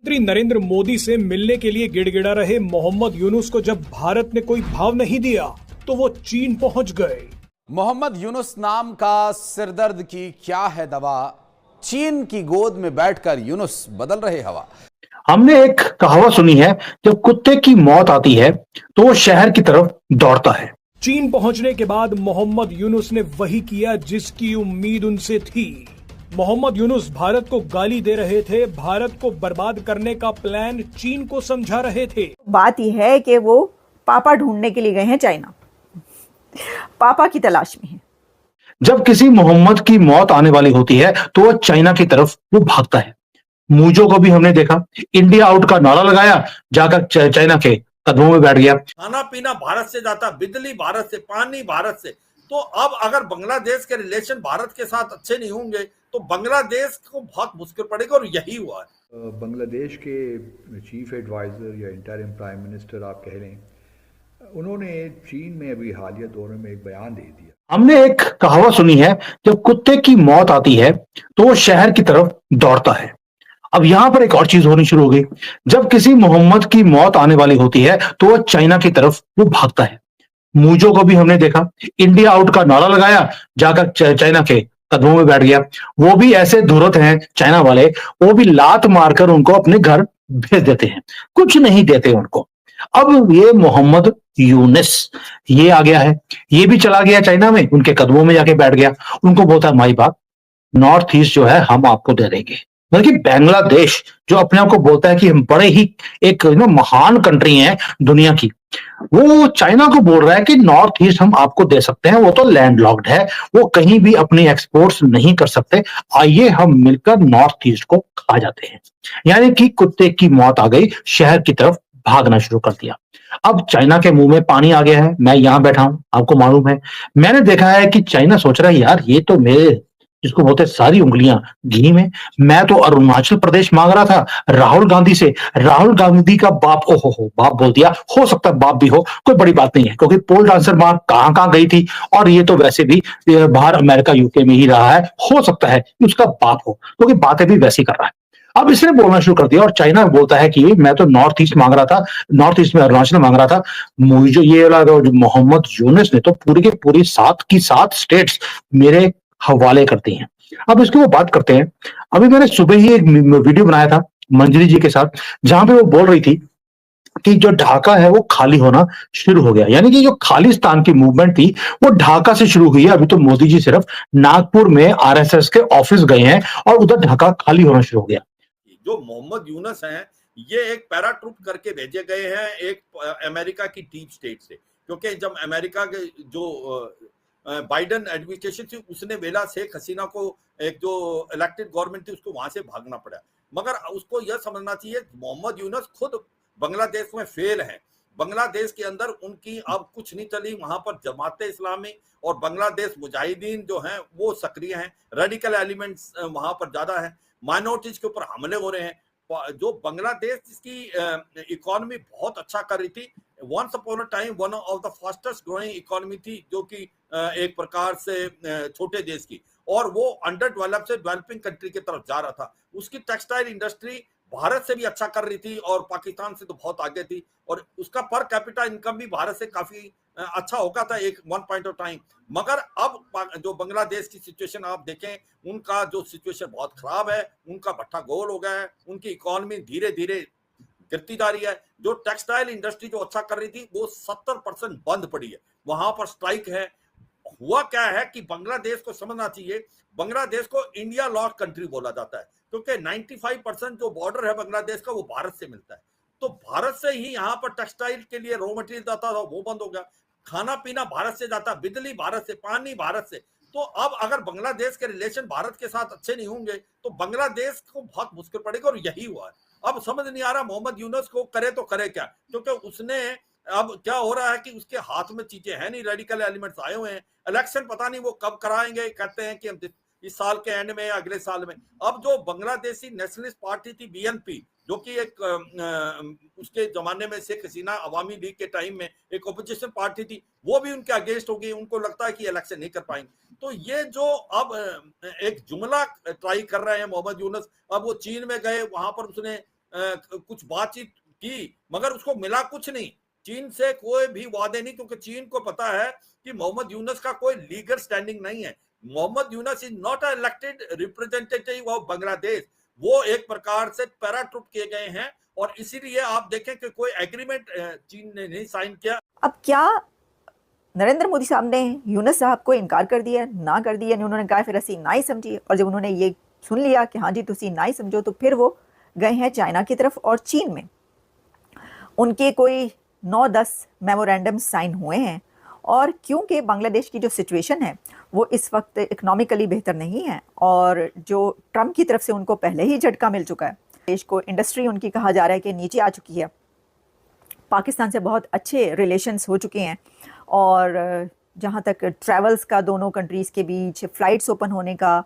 प्रधानमंत्री नरेंद्र मोदी से मिलने के लिए गिड़गिड़ा रहे मोहम्मद यूनुस को जब भारत ने कोई भाव नहीं दिया तो वो चीन पहुंच गए। मोहम्मद यूनुस नाम का सिरदर्द की क्या है दवा, चीन की गोद में बैठकर यूनुस बदल रहे हवा। हमने एक कहावत सुनी है, जब कुत्ते की मौत आती है तो वो शहर की तरफ दौड़ता है। चीन पहुंचने के बाद मोहम्मद यूनुस ने वही किया जिसकी उम्मीद उनसे थी। मोहम्मद यूनुस भारत को गाली दे रहे थे, भारत को बर्बाद करने का प्लान चीन को समझा रहे थे। बात यह है कि वो पापा ढूंढने के लिए गए हैं चाइना, पापा की तलाश में है। जब किसी मोहम्मद की मौत आने वाली होती है तो वो चाइना की तरफ वो भागता है। मूजो को भी हमने देखा, इंडिया आउट का नारा लगाया, जाकर चाइना के कदमों में बैठ गया। खाना पीना भारत से जाता, बिजली भारत से, पानी भारत से। तो अब अगर बांग्लादेश के रिलेशन भारत के साथ अच्छे नहीं होंगे तो बांग्लादेश को बहुत मुश्किल पड़ेगा, और यही हुआ है। बांग्लादेश के चीफ एडवाइजर या इंटरिम प्राइम मिनिस्टर आप कह लें, उन्होंने चीन में अभी हालिया दौरे में एक बयान दे दिया। हमने एक कहावत सुनी है, जब कुत्ते की मौत आती है तो वो शहर की तरफ दौड़ता है। अब यहां पर एक और चीज होनी शुरू हो गई, जब किसी मोहम्मद की मौत आने वाली होती है तो वो चाइना की तरफ वो भागता है। मूजो को भी हमने देखा, इंडिया आउट का नारा लगाया, जाकर चाइना के कदमों में बैठ गया। वो भी ऐसे धुरत हैं चाइना वाले, वो भी लात मारकर उनको अपने घर भेज देते हैं, कुछ नहीं देते उनको। अब ये मोहम्मद यूनुस ये आ गया है, ये भी चला गया चाइना में, उनके कदमों में जाके बैठ गया। उनको बोलता है माई बाप, नॉर्थ ईस्ट जो है हम आपको दे देंगे। बल्कि बांग्लादेश जो अपने आप को बोलता है कि हम बड़े ही एक महान कंट्री हैं दुनिया की, वो चाइना को बोल रहा है कि नॉर्थ ईस्ट हम आपको दे सकते हैं, वो तो लैंड लॉक्ड है, वो कहीं भी अपनी एक्सपोर्ट्स नहीं कर सकते, आइए हम मिलकर नॉर्थ ईस्ट को खा जाते हैं। यानी कि कुत्ते की मौत आ गई, शहर की तरफ भागना शुरू कर दिया। अब चाइना के मुंह में पानी आ गया है। मैं यहां बैठा हूं, आपको मालूम है, मैंने देखा है कि चाइना सोच रहा है यार ये तो मेरे जिसको बोलते हैं सारी उंगलियां घी में। मैं तो अरुणाचल प्रदेश मांग रहा था राहुल गांधी से, राहुल गांधी का बाप, ओहो बाप बोल दिया, हो सकता है बाप भी हो, कोई बड़ी बात नहीं है, क्योंकि पोल डांसर मां कहां कहां गई थी, और ये तो वैसे भी बाहर अमेरिका यूके में ही रहा है, हो सकता है उसका बाप हो, क्योंकि बातें भी वैसी कर रहा है। अब इसने बोलना शुरू कर दिया और चाइना बोलता है कि मैं तो नॉर्थ ईस्ट मांग रहा था, नॉर्थ ईस्ट में अरुणाचल मांग रहा था। मुझे ये लगा मोहम्मद यूनुस ने तो पूरी की पूरी 7 की 7 स्टेट्स मेरे हवाले करती हैं। अब इसकी वो बात करते हैं। अभी मैंने सुबह ही एक वीडियो बनाया था मंजरी जी के साथ, जहां पे वो बोल रही थी कि जो ढाका है वो खाली होना शुरू हो गया, यानी कि जो खालिस्तान की मूवमेंट थी वो ढाका से शुरू हुई है। अभी तो मोदी जी सिर्फ नागपुर में आरएसएस के ऑफिस गए हैं और उधर ढाका खाली होना शुरू हो गया। जो मोहम्मद यूनुस हैं, ये एक पैरा ट्रूप करके भेजे गए हैं एक अमेरिका की डीप स्टेट से, क्योंकि जब अमेरिका के जो बाइडेन एडमिनिस्ट्रेशन थी उसने वेला शेख हसीना को, एक जो इलेक्टेड गवर्नमेंट थी, उसको वहां से भागना पड़ा। मगर उसको यह समझना चाहिए मोहम्मद यूनुस खुद बांग्लादेश में फेल है। बांग्लादेश के अंदर उनकी अब कुछ नहीं चली, वहां पर जमात इस्लामी और बांग्लादेश मुजाहिदीन जो हैं वो सक्रिय हैं, रेडिकल एलिमेंट्स वहां पर ज्यादा है, माइनॉरिटीज के ऊपर हमले हो रहे हैं। जो बांग्लादेश जिसकी इकोनॉमी बहुत अच्छा कर रही थी, once upon a time one of the fastest growing economy थी, जो कि एक प्रकार से छोटे देश की, और वो अंडर डेवलप से डेवलपिंग कंट्री की तरफ जा रहा था। उसकी टेक्सटाइल इंडस्ट्री भारत से भी अच्छा कर रही थी और पाकिस्तान से तो बहुत आगे थी, और उसका पर कैपिटा इनकम भी भारत से काफी अच्छा होगा था एक वन पॉइंट ऑफ टाइम। मगर अब जो बांग्लादेश की सिचुएशन आप देखें, उनका जो सिचुएशन बहुत खराब है, उनका भट्टा गोल हो गया है, उनकी इकोनॉमी धीरे धीरे गिरती जा रही है। जो टेक्सटाइल इंडस्ट्री जो अच्छा कर रही थी वो 70% बंद पड़ी है, वहां पर स्ट्राइक है। हुआ क्या है कि बांग्लादेश को समझना चाहिए, बांग्लादेश को इंडिया लॉस्ट कंट्री बोला जाता है, क्योंकि 95% जो बॉर्डर है बांग्लादेश का वो भारत से मिलता है। तो भारत से ही यहाँ पर टेक्सटाइल के लिए रॉ मटेरियल जाता था, वो बंद हो गया। खाना पीना भारत से जाता, बिजली भारत से, पानी भारत से। तो अब अगर बांग्लादेश के रिलेशन भारत के साथ अच्छे नहीं होंगे तो बांग्लादेश को बहुत मुश्किल पड़ेगा, और यही हुआ है। अब समझ नहीं आ रहा मोहम्मद यूनुस को करे तो करे क्या, क्योंकि उसने अब क्या हो रहा है कि उसके हाथ में चीजें हैं नहीं, रेडिकल एलिमेंट्स आए हुए हैं। इलेक्शन पता नहीं वो कब कराएंगे, कहते हैं कि हम इस साल के एंड में, अगले साल में। अब जो बांग्लादेशी नेशनलिस्ट पार्टी थी बीएनपी, जो कि एक उसके जमाने में शेख हसीना अवामी लीग के टाइम में एक ओपोजिशन पार्टी थी, वो भी उनके अगेंस्ट हो गई। उनको लगता है कि इलेक्शन नहीं कर पाएंगे। तो ये जो अब एक जुमला ट्राई कर रहे हैं मोहम्मद यूनुस, अब वो चीन में गए, वहां पर उसने कुछ बातचीत की, मगर उसको मिला कुछ नहीं। चीन से कोई भी वादे नहीं, क्योंकि चीन को पता है कि मोहम्मद यूनुस का कोई लीगल स्टैंडिंग नहीं है। Mohammad Yunus is not a elected representative of Bangladesh, वो एक प्रकार से पैराट्रूप किए गए हैं, और इसीलिए आप देखें कि कोई एग्रीमेंट चीन ने नहीं साइन किया। अब क्या नरेंद्र मोदी साहब ने यूनुस साहब को इनकार कर दिया, ना कर दिया, उन्होंने कहा फिर असी ना ही समझिए, और जब उन्होंने ये सुन लिया कि हाँ जी तुसी ना ही समझो, तो फिर वो गए हैं चाइना की तरफ। और चीन में उनके कोई 9-10 मेमोरेंडम साइन हुए हैं, और क्योंकि बांग्लादेश की जो सिचुएशन है वो इस वक्त इकोनॉमिकली बेहतर नहीं है, और जो ट्रम्प की तरफ से उनको पहले ही झटका मिल चुका है, देश को इंडस्ट्री उनकी कहा जा रहा है कि नीचे आ चुकी है, पाकिस्तान से बहुत अच्छे रिलेशंस हो चुके हैं, और जहाँ तक ट्रैवल्स का दोनों कंट्रीज़ के बीच फ़्लाइट्स ओपन होने का,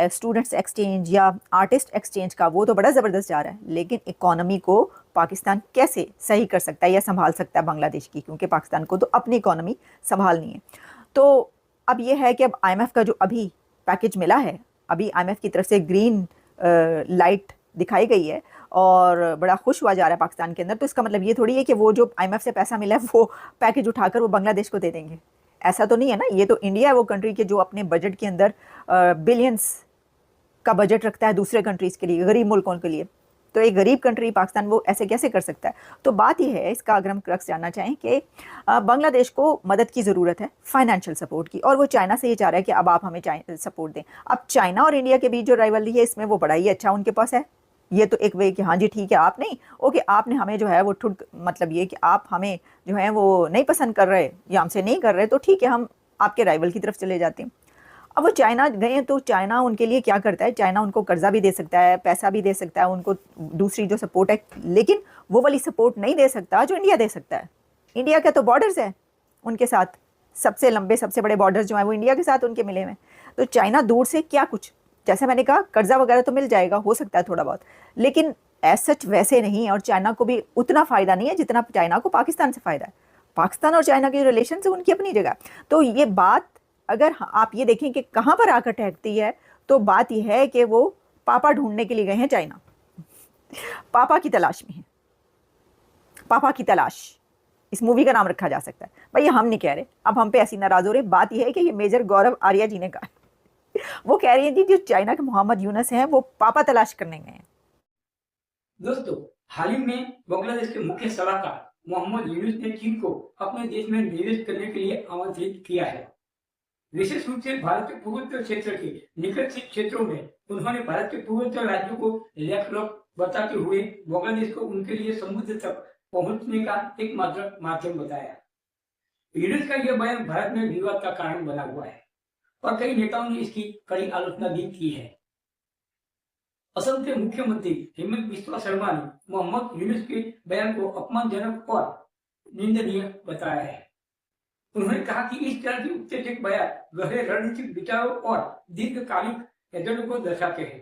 स्टूडेंट्स एक्सचेंज या आर्टिस्ट एक्सचेंज का, वो तो बड़ा ज़बरदस्त जा रहा है। लेकिन इकोनॉमी को पाकिस्तान कैसे सही कर सकता है या संभाल सकता है बांग्लादेश की, क्योंकि पाकिस्तान को तो अपनी इकोनॉमी संभालनी है। तो अब ये है कि अब IMF का जो अभी पैकेज मिला है, अभी IMF की तरफ से ग्रीन लाइट दिखाई गई है और बड़ा खुश हुआ जा रहा है पाकिस्तान के अंदर। तो इसका मतलब ये थोड़ी है कि वो जो IMF से पैसा मिला है वो पैकेज उठाकर वो बांग्लादेश को दे देंगे, ऐसा तो नहीं है ना। ये तो इंडिया है वो कंट्री के जो अपने बजट के अंदर बिलियंस का बजट रखता है दूसरे कंट्रीज़ के लिए, गरीब मुल्कों के लिए। तो एक गरीब कंट्री पाकिस्तान वो ऐसे कैसे कर सकता है। तो बात यह है, इसका अगर हम क्रक्स जानना चाहें कि बांग्लादेश को मदद की ज़रूरत है, फाइनेंशियल सपोर्ट की, और वो चाइना से ये चाह रहा है कि अब आप हमें सपोर्ट दें। अब चाइना और इंडिया के बीच जो राइवलरी है इसमें वो बड़ा ही अच्छा उनके पास है। ये तो एक वे कि हाँ जी ठीक है, आप नहीं ओके, आपने हमें जो है वो ठुक, मतलब ये कि आप हमें जो है वो नहीं पसंद कर रहे या हमसे नहीं कर रहे, तो ठीक है हम आपके राइवल की तरफ चले जाते हैं। अब वो चाइना गए हैं तो चाइना उनके लिए क्या करता है, चाइना उनको कर्जा भी दे सकता है, पैसा भी दे सकता है, उनको दूसरी जो सपोर्ट है, लेकिन वो वाली सपोर्ट नहीं दे सकता जो इंडिया दे सकता है। इंडिया का तो बॉर्डर्स है उनके साथ, सबसे लंबे सबसे बड़े बॉर्डर्स जो हैं वो इंडिया के साथ उनके मिले हुए हैं। तो चाइना दूर से क्या कुछ, जैसे मैंने कहा कर्जा वगैरह तो मिल जाएगा, हो सकता है थोड़ा बहुत, लेकिन एज सच वैसे नहीं है। और चाइना को भी उतना फ़ायदा नहीं है जितना चाइना को पाकिस्तान से फ़ायदा है। पाकिस्तान और चाइना के रिलेशन से उनकी अपनी जगह। तो ये बात अगर आप ये देखें कि कहाँ पर आकर ठहरती है, तो बात यह है कि वो पापा ढूंढने के लिए गए हैं चाइना, पापा की तलाश में है। पापा की तलाश इस मूवी का नाम रखा जा सकता है। भाई हम नहीं कह रहे, अब हम पे ऐसी नाराज हो रहे। बात यह है कि ये मेजर गौरव आर्या जी ने कहा, वो कह रही है जी जो चाइना के मोहम्मद यूनुस हैं वो पापा तलाश करने गए हैं। दोस्तों, हाल ही में बांग्लादेश के मुख्य सलाहकार मोहम्मद यूनुस ने चीन को अपने देश में निवेश करने के लिए आमंत्रित किया है। विशेष रूप से भारत के पूर्वोत्तर क्षेत्र के निकट क्षेत्रों में उन्होंने भारत के पूर्वोत्तर राज्यों को लैंडलॉक बताते हुए बांग्लादेश को उनके लिए समुद्र तक पहुंचने का एक माध्यम बताया। यूनुस का यह बयान भारत में विवाद का कारण बना हुआ है और कई नेताओं ने इसकी कड़ी आलोचना भी की है। असम के मुख्यमंत्री हेमंत बिस्वा शर्मा ने मोहम्मद यूनुस के बयान को अपमानजनक और निंदनीय बताया है। उन्होंने कहा कि इस तरह के उत्तेजक बयान गहरे रणनीतिक विचारों और दीर्घकालिक एजेंडे को दर्शाते हैं।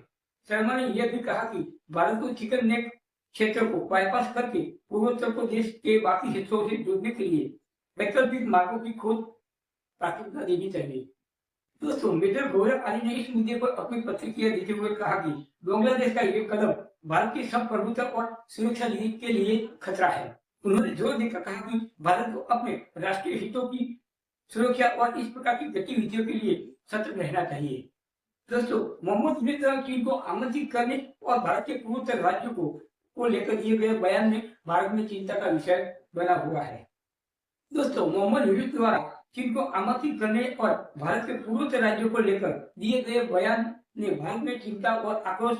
शर्मा ने यह भी कहा कि भारत को चिकन नेक क्षेत्र को बाईपास करके पूर्वोत्तर को देश के बाकी हिस्सों से जोड़ने के लिए वैकल्पिक मार्गों की खोज प्राथमिकता देनी चाहिए। दोस्तों, मेजर गौरव आर्य ने इस मुद्दे पर अपनी प्रतिक्रिया देते हुए कहा कि बांग्लादेश का यह कदम भारत की संप्रभुता और सुरक्षा नीति के लिए खतरा है। उन्होंने जोर देकर कहा कि भारत को अपने राष्ट्रीय हितों की सुरक्षा और इस प्रकार की गतिविधियों के लिए सतर्क रहना चाहिए। दोस्तों, मोहम्मद यूनुस चीन को आमंत्रित करने और भारत के पूर्वोत्तर राज्यों को लेकर दिए गए बयान में भारत में चिंता का विषय बना हुआ है। दोस्तों, मोहम्मद यूनुस द्वारा चीन को आमंत्रित करने और भारत के पूर्वोत्तर राज्यों को लेकर दिए गए बयान ने भारत में चिंता और आक्रोश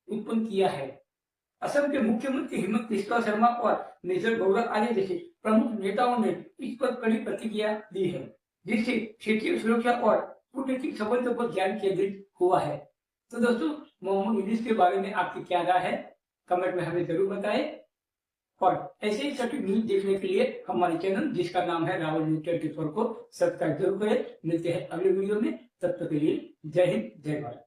उत्पन्न किया है। असम के मुख्यमंत्री हेमंत बिस्वा शर्मा और मेजर गौरव आर्य जैसे प्रमुख नेताओं ने इस पर कड़ी प्रतिक्रिया दी है, जिससे क्षेत्रीय सुरक्षा और कूटनीतिक संबंधों पर ध्यान केंद्रित हुआ है। तो दोस्तों, मोहम्मद यूनुस के बारे में आपकी क्या राय है, कमेंट में हमें जरूर बताएं। और ऐसे ही सटीक न्यूज देखने के लिए हमारे चैनल जिसका नाम है रावल न्यूज 24 को सब्सक्राइब जरूर करें। मिलते हैं अगले वीडियो में, तब तक के लिए जय हिंद, जय भारत।